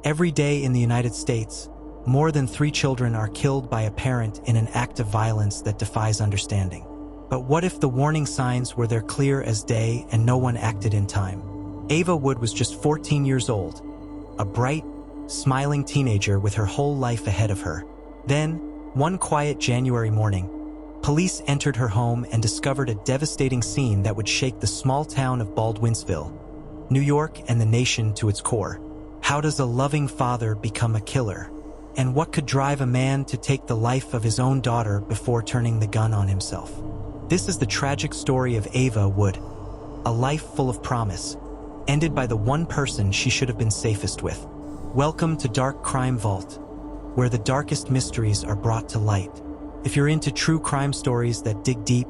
Every day in the United States, more than 3 children are killed by a parent in an act of violence that defies understanding. But what if the warning signs were there clear as day and no one acted in time? Ava Wood was just 14 years old, a bright, smiling teenager with her whole life ahead of her. Then, one quiet January morning, police entered her home and discovered a devastating scene that would shake the small town of Baldwinsville, New York, and the nation to its core. How does a loving father become a killer? And what could drive a man to take the life of his own daughter before turning the gun on himself? This is the tragic story of Ava Wood, a life full of promise, ended by the one person she should have been safest with. Welcome to Dark Crime Vault, where the darkest mysteries are brought to light. If you're into true crime stories that dig deep,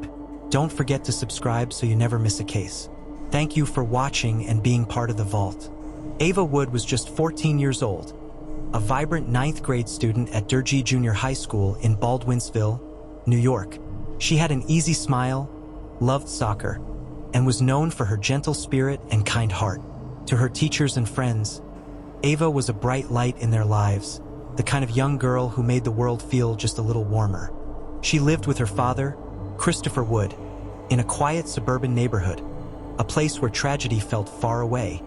don't forget to subscribe so you never miss a case. Thank you for watching and being part of the vault. Ava Wood was just 14 years old, a vibrant 9th grade student at Durgee Junior High School in Baldwinsville, New York. She had an easy smile, loved soccer, and was known for her gentle spirit and kind heart. To her teachers and friends, Ava was a bright light in their lives, the kind of young girl who made the world feel just a little warmer. She lived with her father, Christopher Wood, in a quiet suburban neighborhood, a place where tragedy felt far away,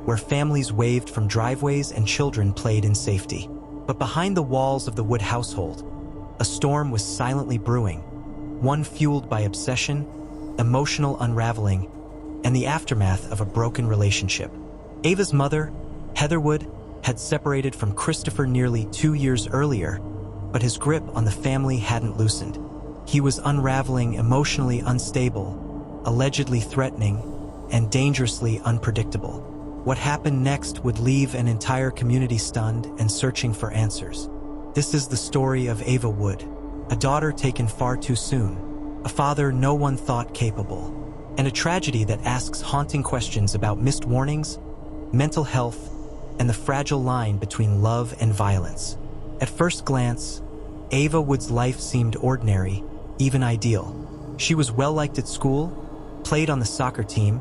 where families waved from driveways and children played in safety. But behind the walls of the Wood household, a storm was silently brewing, one fueled by obsession, emotional unraveling, and the aftermath of a broken relationship. Ava's mother, Heather Wood, had separated from Christopher nearly 2 years earlier, but his grip on the family hadn't loosened. He was unraveling, emotionally unstable, allegedly threatening, and dangerously unpredictable. What happened next would leave an entire community stunned and searching for answers. This is the story of Ava Wood, a daughter taken far too soon, a father no one thought capable, and a tragedy that asks haunting questions about missed warnings, mental health, and the fragile line between love and violence. At first glance, Ava Wood's life seemed ordinary, even ideal. She was well-liked at school, played on the soccer team,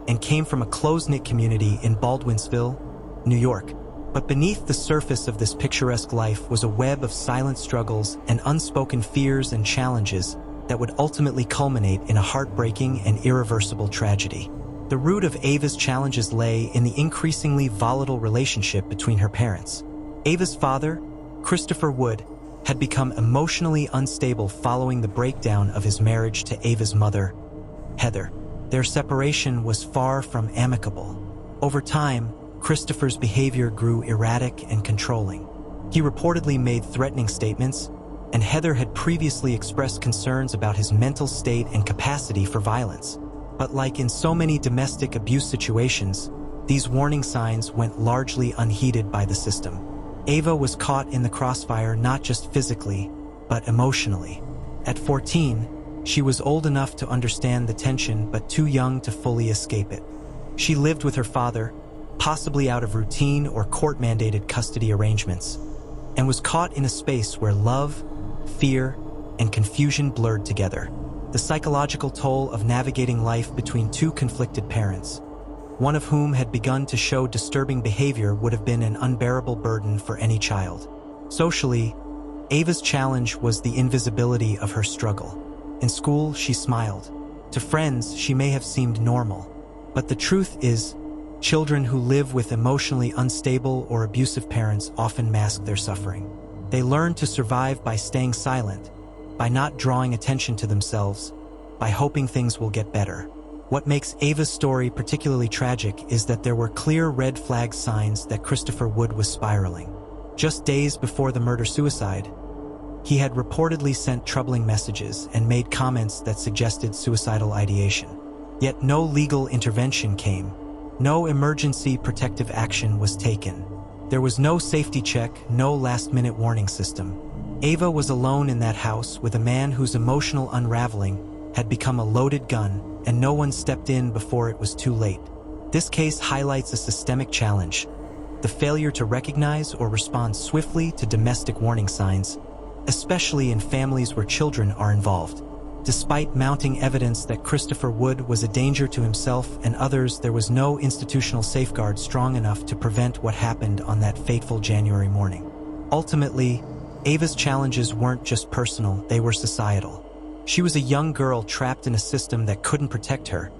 and came from a close-knit community in Baldwinsville, New York. But beneath the surface of this picturesque life was a web of silent struggles and unspoken fears and challenges that would ultimately culminate in a heartbreaking and irreversible tragedy. The root of Ava's challenges lay in the increasingly volatile relationship between her parents. Ava's father, Christopher Wood, had become emotionally unstable following the breakdown of his marriage to Ava's mother, Heather. Their separation was far from amicable. Over time, Christopher's behavior grew erratic and controlling. He reportedly made threatening statements, and Heather had previously expressed concerns about his mental state and capacity for violence. But like in so many domestic abuse situations, these warning signs went largely unheeded by the system. Ava was caught in the crossfire not just physically, but emotionally. At 14, she was old enough to understand the tension but too young to fully escape it. She lived with her father, possibly out of routine or court-mandated custody arrangements, and was caught in a space where love, fear, and confusion blurred together. The psychological toll of navigating life between two conflicted parents, one of whom had begun to show disturbing behavior, would have been an unbearable burden for any child. Socially, Ava's challenge was the invisibility of her struggle. In school, she smiled. To friends, she may have seemed normal. But the truth is, children who live with emotionally unstable or abusive parents often mask their suffering. They learn to survive by staying silent, by not drawing attention to themselves, by hoping things will get better. What makes Ava's story particularly tragic is that there were clear red flag signs that Christopher Wood was spiraling. Just days before the murder-suicide, he had reportedly sent troubling messages and made comments that suggested suicidal ideation. Yet no legal intervention came. No emergency protective action was taken. There was no safety check, no last-minute warning system. Ava was alone in that house with a man whose emotional unraveling had become a loaded gun, and no one stepped in before it was too late. This case highlights a systemic challenge: the failure to recognize or respond swiftly to domestic warning signs, especially in families where children are involved. Despite mounting evidence that Christopher Wood was a danger to himself and others, there was no institutional safeguard strong enough to prevent what happened on that fateful January morning. Ultimately, Ava's challenges weren't just personal, they were societal. She was a young girl trapped in a system that couldn't protect her,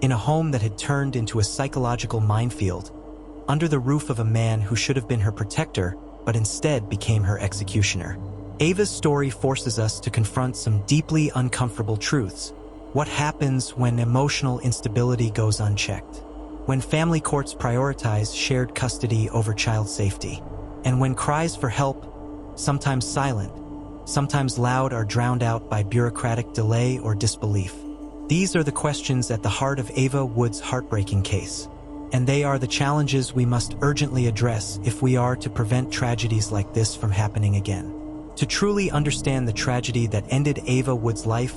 in a home that had turned into a psychological minefield, under the roof of a man who should have been her protector, but instead became her executioner. Ava's story forces us to confront some deeply uncomfortable truths. What happens when emotional instability goes unchecked? When family courts prioritize shared custody over child safety? And when cries for help, sometimes silent, sometimes loud, are drowned out by bureaucratic delay or disbelief? These are the questions at the heart of Ava Wood's heartbreaking case. And they are the challenges we must urgently address if we are to prevent tragedies like this from happening again. To truly understand the tragedy that ended Ava Wood's life,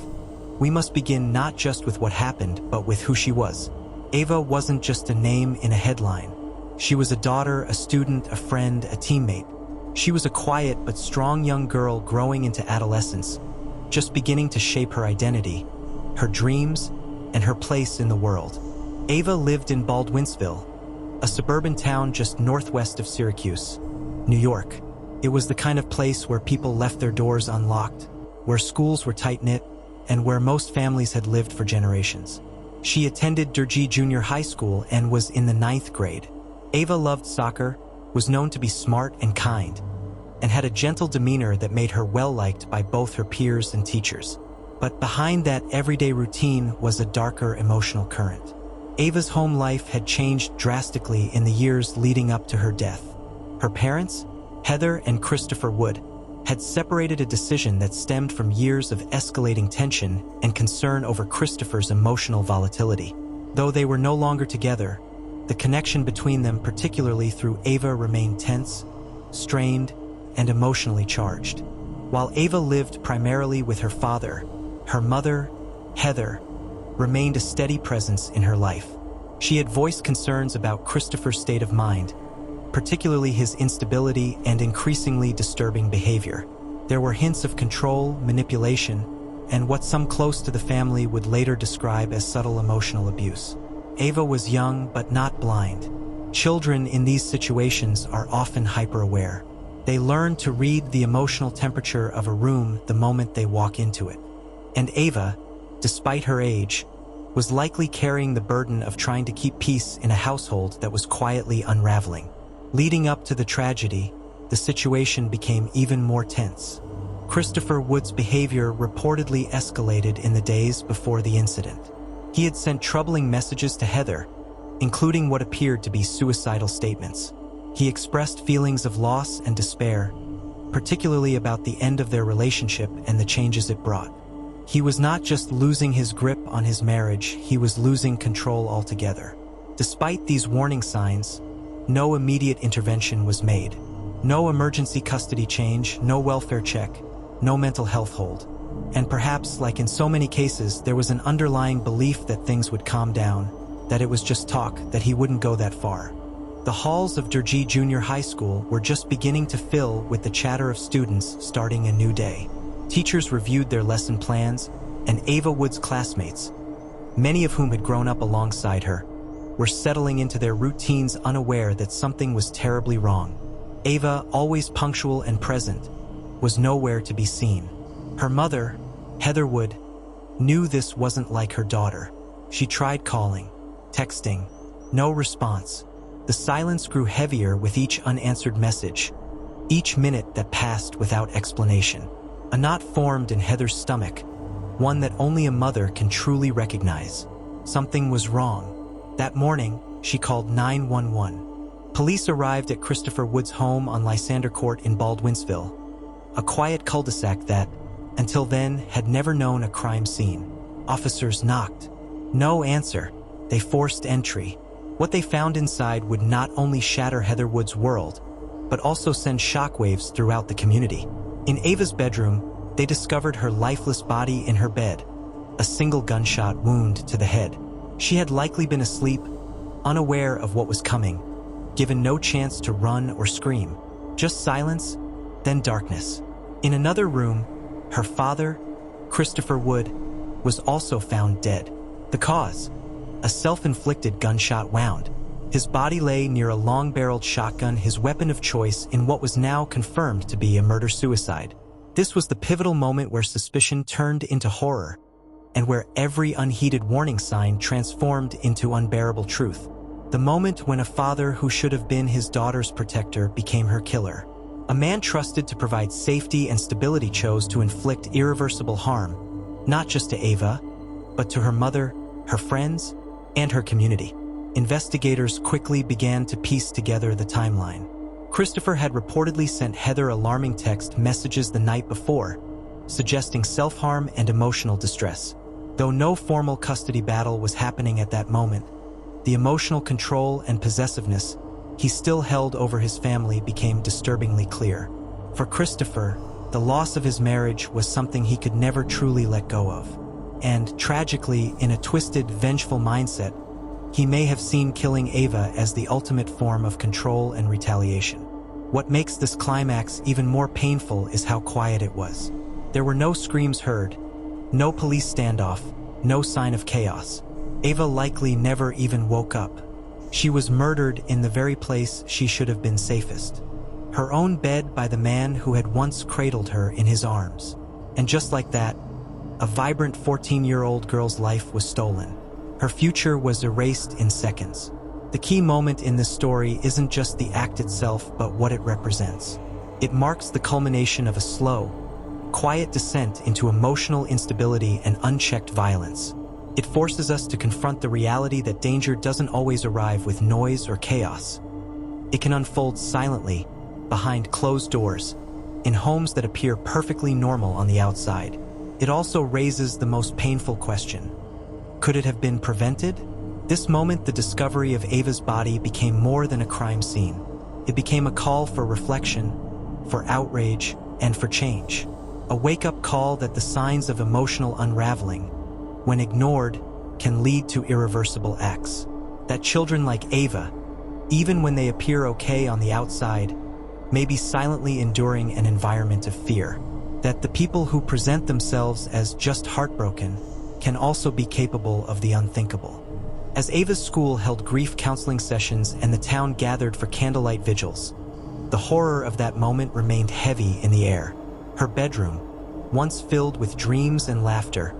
we must begin not just with what happened, but with who she was. Ava wasn't just a name in a headline. She was a daughter, a student, a friend, a teammate. She was a quiet but strong young girl growing into adolescence, just beginning to shape her identity, her dreams, and her place in the world. Ava lived in Baldwinsville, a suburban town just northwest of Syracuse, New York. It was the kind of place where people left their doors unlocked, where schools were tight-knit, and where most families had lived for generations. She attended Durgee Junior High School and was in the 9th grade. Ava loved soccer, was known to be smart and kind, and had a gentle demeanor that made her well-liked by both her peers and teachers. But behind that everyday routine was a darker emotional current. Ava's home life had changed drastically in the years leading up to her death. Her parents, Heather and Christopher Wood, had separated, a decision that stemmed from years of escalating tension and concern over Christopher's emotional volatility. Though they were no longer together, the connection between them, particularly through Ava, remained tense, strained, and emotionally charged. While Ava lived primarily with her father, her mother, Heather, remained a steady presence in her life. She had voiced concerns about Christopher's state of mind, particularly his instability and increasingly disturbing behavior. There were hints of control, manipulation, and what some close to the family would later describe as subtle emotional abuse. Ava was young but not blind. Children in these situations are often hyper-aware. They learn to read the emotional temperature of a room the moment they walk into it. And Ava, despite her age, was likely carrying the burden of trying to keep peace in a household that was quietly unraveling. Leading up to the tragedy, the situation became even more tense. Christopher Wood's behavior reportedly escalated in the days before the incident. He had sent troubling messages to Heather, including what appeared to be suicidal statements. He expressed feelings of loss and despair, particularly about the end of their relationship and the changes it brought. He was not just losing his grip on his marriage, he was losing control altogether. Despite these warning signs, no immediate intervention was made. No emergency custody change, no welfare check, no mental health hold. And perhaps, like in so many cases, there was an underlying belief that things would calm down, that it was just talk, that he wouldn't go that far. The halls of Durgee Junior High School were just beginning to fill with the chatter of students starting a new day. Teachers reviewed their lesson plans, and Ava Wood's classmates, many of whom had grown up alongside her, were settling into their routines, unaware that something was terribly wrong. Ava, always punctual and present, was nowhere to be seen. Her mother, Heather Wood, knew this wasn't like her daughter. She tried calling, texting, no response. The silence grew heavier with each unanswered message, each minute that passed without explanation. A knot formed in Heather's stomach, one that only a mother can truly recognize. Something was wrong. That morning, she called 911. Police arrived at Christopher Wood's home on Lysander Court in Baldwinsville, a quiet cul-de-sac that, until then, had never known a crime scene. Officers knocked. No answer. They forced entry. What they found inside would not only shatter Heather Wood's world, but also send shockwaves throughout the community. In Ava's bedroom, they discovered her lifeless body in her bed, a single gunshot wound to the head. She had likely been asleep, unaware of what was coming, given no chance to run or scream. Just silence, then darkness. In another room, her father, Christopher Wood, was also found dead. The cause? A self-inflicted gunshot wound. His body lay near a long-barreled shotgun, his weapon of choice, in what was now confirmed to be a murder-suicide. This was the pivotal moment where suspicion turned into horror, and where every unheeded warning sign transformed into unbearable truth. The moment when a father who should have been his daughter's protector became her killer. A man trusted to provide safety and stability chose to inflict irreversible harm, not just to Ava, but to her mother, her friends, and her community. Investigators quickly began to piece together the timeline. Christopher had reportedly sent Heather alarming text messages the night before, suggesting self-harm and emotional distress. Though no formal custody battle was happening at that moment, the emotional control and possessiveness he still held over his family became disturbingly clear. For Christopher, the loss of his marriage was something he could never truly let go of. And, tragically, in a twisted, vengeful mindset, he may have seen killing Ava as the ultimate form of control and retaliation. What makes this climax even more painful is how quiet it was. There were no screams heard, no police standoff, no sign of chaos. Ava likely never even woke up. She was murdered in the very place she should have been safest. Her own bed by the man who had once cradled her in his arms. And just like that, a vibrant 14-year-old girl's life was stolen. Her future was erased in seconds. The key moment in this story isn't just the act itself, but what it represents. It marks the culmination of a slow, quiet descent into emotional instability and unchecked violence. It forces us to confront the reality that danger doesn't always arrive with noise or chaos. It can unfold silently, behind closed doors, in homes that appear perfectly normal on the outside. It also raises the most painful question. Could it have been prevented? This moment, the discovery of Ava's body became more than a crime scene. It became a call for reflection, for outrage, and for change. A wake-up call that the signs of emotional unraveling, when ignored, can lead to irreversible acts. That children like Ava, even when they appear okay on the outside, may be silently enduring an environment of fear. That the people who present themselves as just heartbroken can also be capable of the unthinkable. As Ava's school held grief counseling sessions and the town gathered for candlelight vigils, the horror of that moment remained heavy in the air. Her bedroom, once filled with dreams and laughter,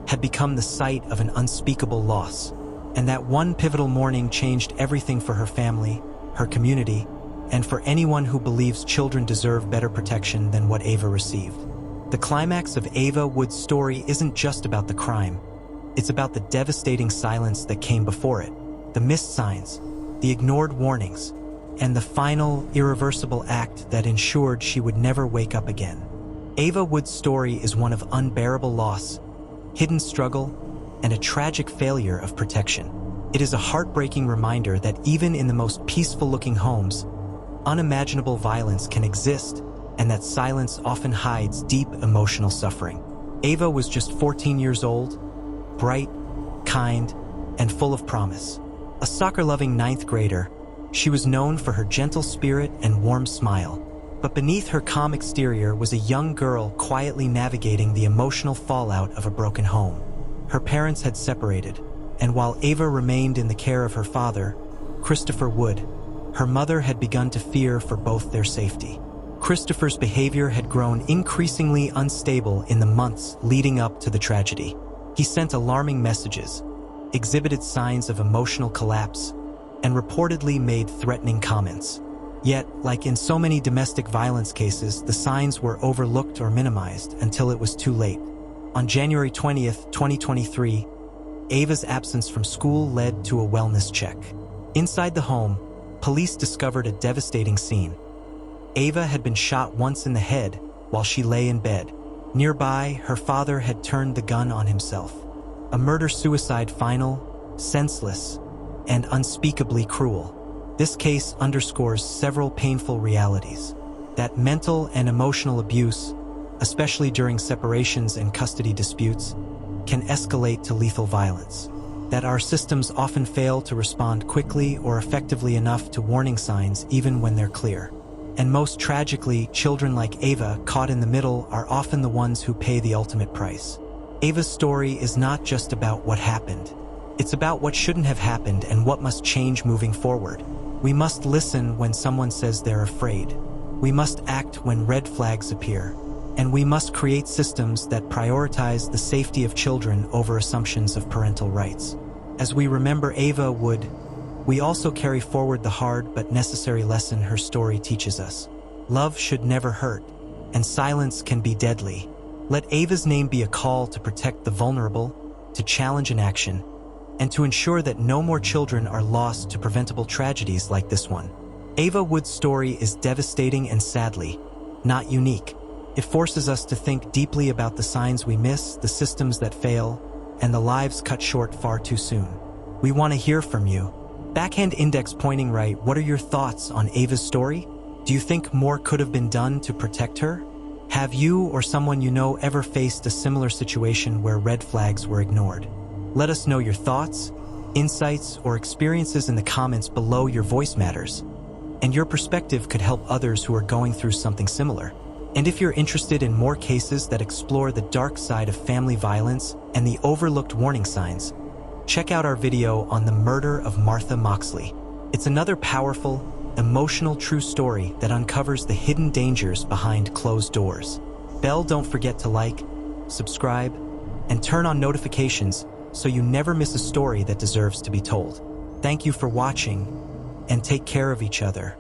had become the site of an unspeakable loss. And that one pivotal morning changed everything for her family, her community, and for anyone who believes children deserve better protection than what Ava received. The climax of Ava Wood's story isn't just about the crime. It's about the devastating silence that came before it, the missed signs, the ignored warnings, and the final, irreversible act that ensured she would never wake up again. Ava Wood's story is one of unbearable loss, hidden struggle, and a tragic failure of protection. It is a heartbreaking reminder that even in the most peaceful-looking homes, unimaginable violence can exist, and that silence often hides deep emotional suffering. Ava was just 14 years old, bright, kind, and full of promise. A soccer-loving ninth grader, she was known for her gentle spirit and warm smile. But beneath her calm exterior was a young girl quietly navigating the emotional fallout of a broken home. Her parents had separated, and while Ava remained in the care of her father, Christopher Wood, her mother had begun to fear for both their safety. Christopher's behavior had grown increasingly unstable in the months leading up to the tragedy. He sent alarming messages, exhibited signs of emotional collapse, and reportedly made threatening comments. Yet, like in so many domestic violence cases, the signs were overlooked or minimized until it was too late. On January 20th, 2023, Ava's absence from school led to a wellness check. Inside the home, police discovered a devastating scene. Ava had been shot once in the head while she lay in bed. Nearby, her father had turned the gun on himself. A murder-suicide final, senseless, and unspeakably cruel. This case underscores several painful realities. That mental and emotional abuse, especially during separations and custody disputes, can escalate to lethal violence. That our systems often fail to respond quickly or effectively enough to warning signs even when they're clear. And most tragically, children like Ava, caught in the middle, are often the ones who pay the ultimate price. Ava's story is not just about what happened. It's about what shouldn't have happened and what must change moving forward. We must listen when someone says they're afraid. We must act when red flags appear. And we must create systems that prioritize the safety of children over assumptions of parental rights. As we remember Ava Wood, we also carry forward the hard but necessary lesson her story teaches us. Love should never hurt, and silence can be deadly. Let Ava's name be a call to protect the vulnerable, to challenge inaction, and to ensure that no more children are lost to preventable tragedies like this one. Ava Wood's story is devastating and sadly not unique. It forces us to think deeply about the signs we miss, the systems that fail, and the lives cut short far too soon. We want to hear from you. Backhand index pointing right, what are your thoughts on Ava's story? Do you think more could have been done to protect her? Have you or someone you know ever faced a similar situation where red flags were ignored? Let us know your thoughts, insights, or experiences in the comments below. Your voice matters, and your perspective could help others who are going through something similar. And if you're interested in more cases that explore the dark side of family violence and the overlooked warning signs, check out our video on the murder of Martha Moxley. It's another powerful, emotional true story that uncovers the hidden dangers behind closed doors. Don't forget to like, subscribe, and turn on notifications so you never miss a story that deserves to be told. Thank you for watching, and take care of each other.